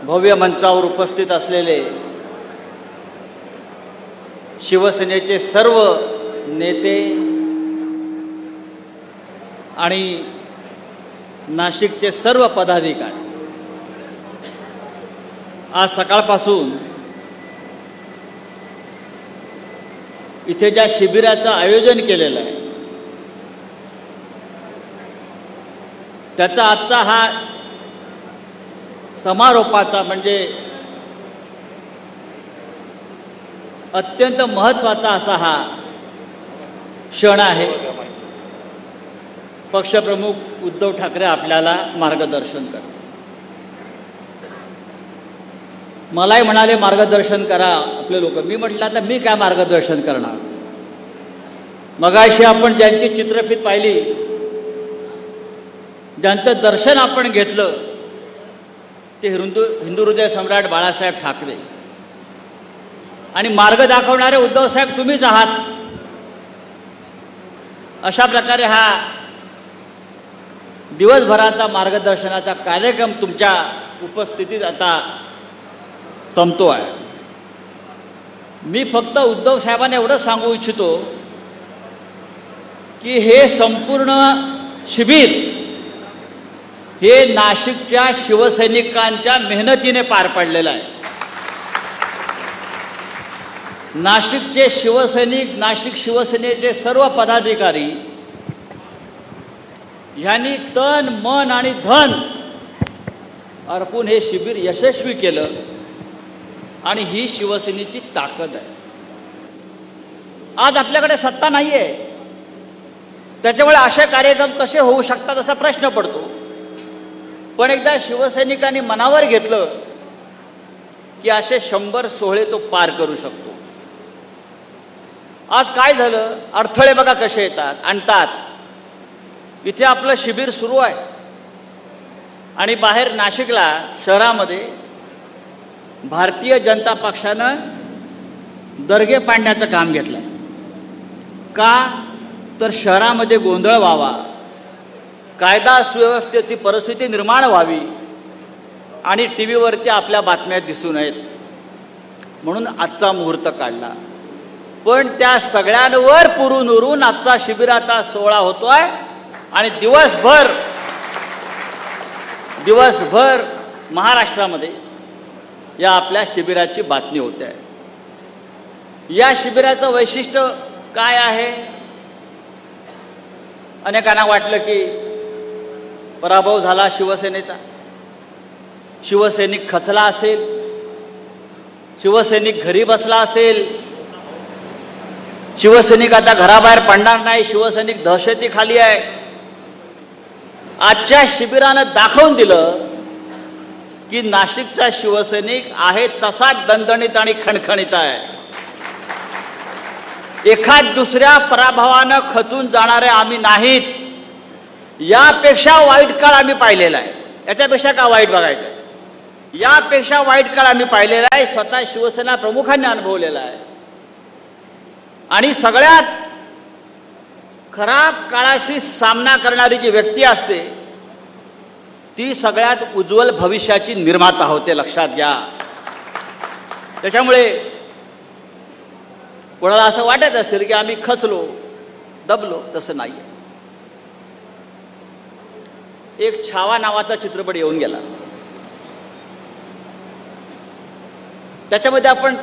भव्य मंचावर उपस्थित असलेले शिवसेनेचे सर्व नेते आणि नाशिकचे सर्व पदाधिकारी, आज सकाळपासून इथे ज्या शिबिराचं आयोजन केलेलं आहे त्याचा आजचा हा समारोपाचा म्हणजे अत्यंत महत्त्वाचा असा हा क्षण आहे. पक्षप्रमुख उद्धव ठाकरे आपल्याला मार्गदर्शन करतात. मलाही म्हणाले मार्गदर्शन करा आपले लोक. मी म्हटलं आता मी काय मार्गदर्शन करणार. मगाशी आपण ज्यांची चित्रफीत पाहिली, ज्यांचं दर्शन आपण घेतलं, ते हिंदू हृदय सम्राट बाळासाहेब ठाकरे आणि मार्ग दाखवणारे उद्धव साहेब तुम्हीच आहात. अशा प्रकारे हा दिवसभराचा मार्गदर्शनाचा कार्यक्रम तुमच्या उपस्थितीत आता संपतो आहे. मी फक्त उद्धव साहेबांना एवढं सांगू इच्छितो की हे संपूर्ण शिबिर हे नाशिकच्या शिवसैनिकांच्या मेहनतीने पार पडलेलं आहे. नाशिकचे शिवसैनिक, नाशिक शिवसेनेचे सर्व पदाधिकारी यांनी तन मन आणि धन अर्पून हे शिबिर यशस्वी केलं आणि ही शिवसेनेची ताकद आहे. आज आपल्याकडे सत्ता नाहीये, त्याच्यामुळे असे कार्यक्रम कसे होऊ शकतात असा प्रश्न पडतो. पण एकदा शिवसैनिकांनी मनावर घेतलं की असे 100 सोहळे तो पार करू शकतो. आज काय झालं, अडथळे बघा कसे येतात, आणतात. इथे आपलं शिबिर सुरू आहे आणि बाहेर नाशिकला शहरामध्ये भारतीय जनता पक्षानं दर्गे पाडण्याचं काम घेतलंय. का तर शहरामध्ये गोंधळ व्हावा, कायदा सुव्यवस्थेची परिस्थिती निर्माण व्हावी आणि टीव्हीवरती आपल्या बातम्या दिसू नयेत म्हणून आजचा मुहूर्त काढला. पण त्या सगळ्यांवर पुरून उरून आजचा शिबिराचा सोहळा होतोय आणि दिवसभर महाराष्ट्रामध्ये या आपल्या शिबिराची बातमी होते आहे. या शिबिराचं वैशिष्ट्य काय आहे? अनेकांना वाटलं की पराभव झाला शिवसेनेचा, शिवसैनिक खचला असेल, शिवसैनिक घरी बसला असेल, शिवसैनिक आता घराबाहेर पडणार नाही, शिवसैनिक दहशतीखाली आहे. आजच्या शिबिरानं दाखवून दिलं की नाशिकचा शिवसैनिक आहे तसा दणदणीत आणि खणखणीत आहे. एखाद दुसऱ्या पराभवानं खचून जाणारे आम्ही नाहीत. यापेक्षा वाईट काळ आम्ही पाहिलेला आहे. याच्यापेक्षा का वाईट बघायचं? यापेक्षा वाईट काळ आम्ही पाहिलेला आहे, स्वतः शिवसेना प्रमुखांनी अनुभवलेला आहे. आणि सगळ्यात खराब काळाशी सामना करणारी जी व्यक्ती असते ती सगळ्यात उज्ज्वल भविष्याची निर्माता होते, लक्षात घ्या. त्याच्यामुळे कोणाला असं वाटत असेल की आम्ही खचलो, दबलो, तसं नाही. एक छावा नावाचा चित्रपट येऊन गेला, त्याच्यामध्ये आपण